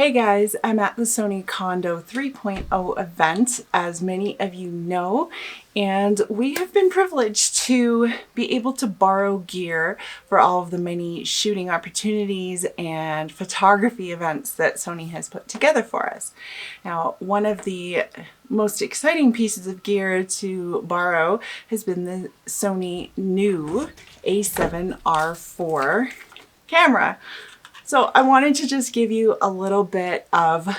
Hey guys, I'm at the Sony Kando 3.0 event, as many of you know, and we have been privileged to be able to borrow gear for all of the many shooting opportunities and photography events that Sony has put together for us. Now, one of the most exciting pieces of gear to borrow has been the Sony new A7R IV camera. So I wanted to just give you a little bit of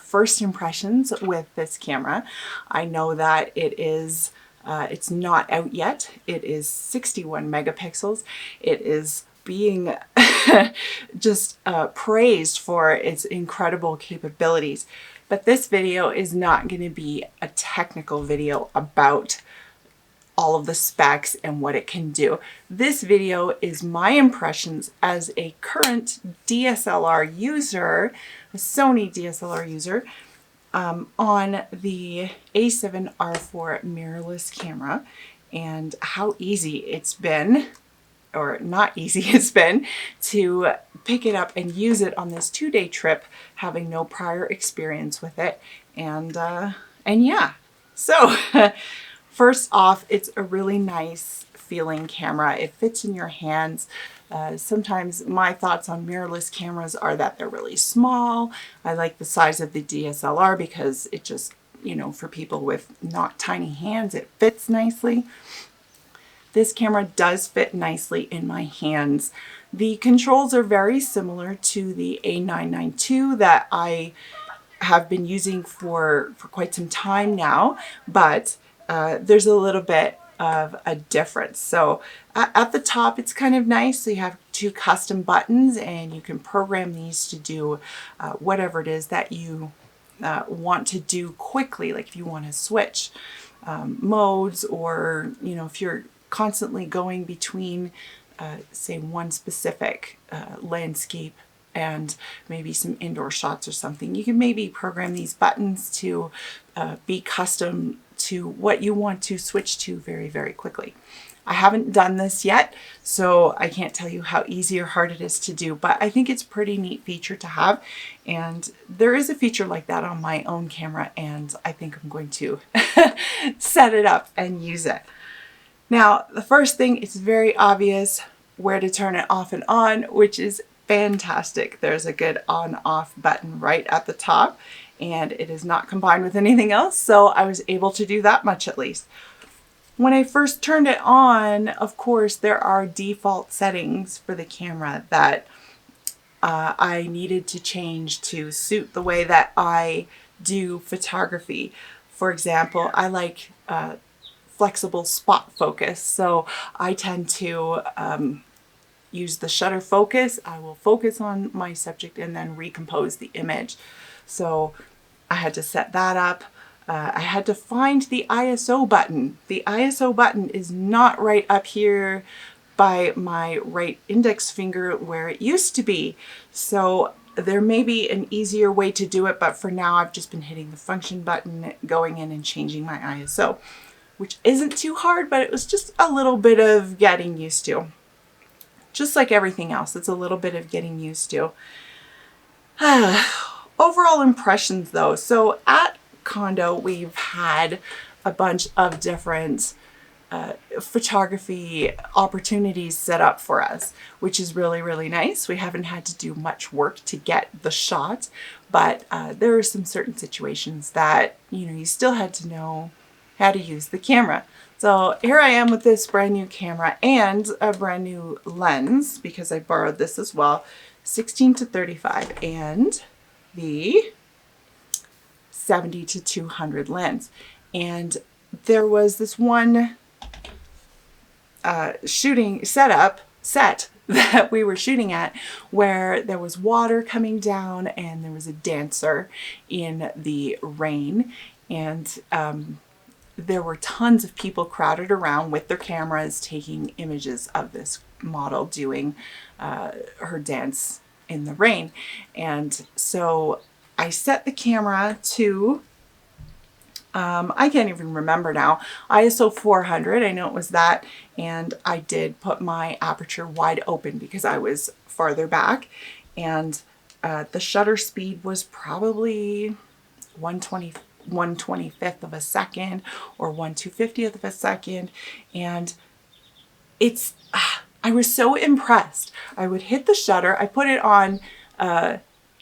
first impressions with this camera. I know that it's not out yet. It is 61 megapixels. It is being just praised for its incredible capabilities. But this video is not going to be a technical video about all of the specs and what it can do. This video is my impressions as a current DSLR user, a Sony DSLR user, on the A7R IV mirrorless camera, and how easy it's been, or not easy it's been, to pick it up and use it on this 2-day trip, having no prior experience with it. And yeah, so first off, it's a really nice feeling camera. It fits in your hands. Sometimes my thoughts on mirrorless cameras are that they're really small. I like the size of the DSLR because it just, for people with not tiny hands, it fits nicely. This camera does fit nicely in my hands. The controls are very similar to the A992 that I have been using for quite some time now, but there's a little bit of a difference. So at the top, it's kind of nice. So you have 2 custom buttons and you can program these to do whatever it is that you want to do quickly. Like if you want to switch modes, or, if you're constantly going between, say, one specific landscape and maybe some indoor shots or something, you can maybe program these buttons to be custom to what you want to switch to very, very quickly. I haven't done this yet, so I can't tell you how easy or hard it is to do, but I think it's a pretty neat feature to have. And there is a feature like that on my own camera, and I think I'm going to set it up and use it. Now, the first thing, it's very obvious where to turn it off and on, which is fantastic. There's a good on-off button right at the top, and it is not combined with anything else, so I was able to do that much at least. When I first turned it on, of course, there are default settings for the camera that I needed to change to suit the way that I do photography. For example, I like flexible spot focus, so I tend to use the shutter focus. I will focus on my subject and then recompose the image. So I had to set that up. I had to find the ISO button. The ISO button is not right up here by my right index finger where it used to be. So there may be an easier way to do it, but for now I've just been hitting the function button, going in and changing my ISO, which isn't too hard, but it was just a little bit of getting used to. Just like everything else, it's a little bit of getting used to. Overall impressions though. So at Kando, we've had a bunch of different photography opportunities set up for us, which is really, really nice. We haven't had to do much work to get the shot, but there are some certain situations that, you still had to know how to use the camera. So here I am with this brand new camera and a brand new lens, because I borrowed this as well, 16-35 and the 70-200 lens. And there was this one shooting set that we were shooting at where there was water coming down and there was a dancer in the rain, and there were tons of people crowded around with their cameras taking images of this model doing her dance in the rain. And so I set the camera to, I can't even remember now, ISO 400, I know it was that, and I did put my aperture wide open because I was farther back, and The shutter speed was probably 1/25th of a second or 1/250th of a second. And I was so impressed. I would hit the shutter, I put it on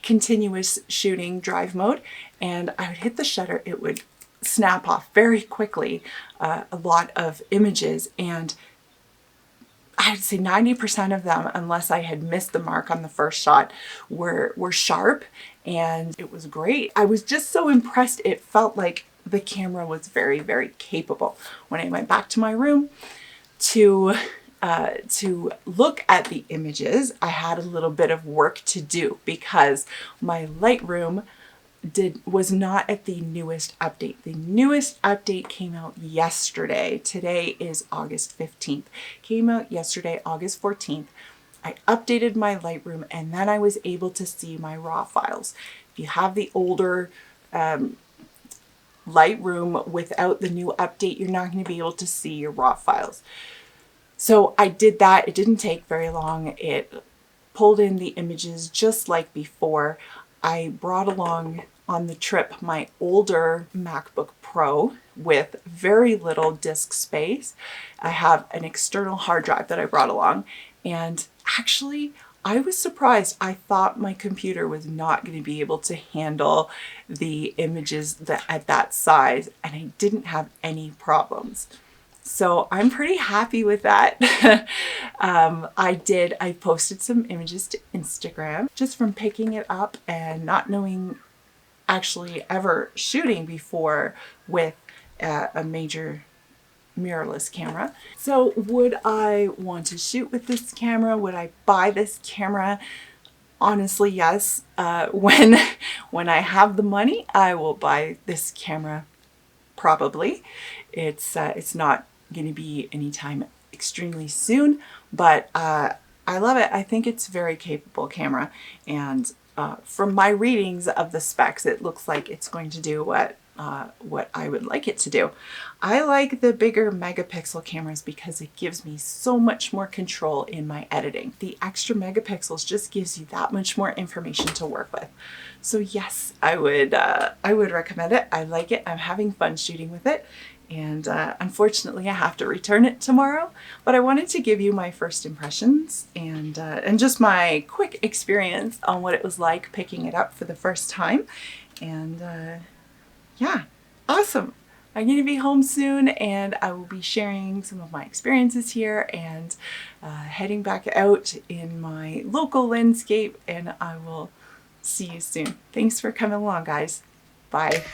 continuous shooting drive mode, and I would hit the shutter, it would snap off very quickly a lot of images, and I'd say 90% of them, unless I had missed the mark on the first shot, were sharp, and it was great. I was just so impressed. It felt like the camera was very, very capable. When I went back to my room to look at the images, I had a little bit of work to do because my Lightroom was not at the newest update. The newest update came out yesterday. Today is August 15th. Came out yesterday, August 14th. I updated my Lightroom, and then I was able to see my raw files. If you have the older Lightroom without the new update, you're not going to be able to see your raw files. So I did that. It didn't take very long. It pulled in the images just like before. I brought along on the trip my older MacBook Pro with very little disk space. I have an external hard drive that I brought along, and actually I was surprised. I thought my computer was not going to be able to handle the images at that size, and I didn't have any problems. So I'm pretty happy with that. I posted some images to Instagram just from picking it up and not knowing actually ever shooting before with a major mirrorless camera. So would I want to shoot with this camera? Would I buy this camera? Honestly, yes. When I have the money, I will buy this camera. Probably. It's not going to be anytime extremely soon, but I love it. I think it's a very capable camera, and from my readings of the specs, it looks like it's going to do what I would like it to do. I like the bigger megapixel cameras because it gives me so much more control in my editing. The extra megapixels just gives you that much more information to work with. So yes, I would recommend it. I like it. I'm having fun shooting with it. And unfortunately, I have to return it tomorrow. But I wanted to give you my first impressions and just my quick experience on what it was like picking it up for the first time. And yeah, awesome. I'm going to be home soon, and I will be sharing some of my experiences here and heading back out in my local landscape, and I will see you soon. Thanks for coming along, guys. Bye.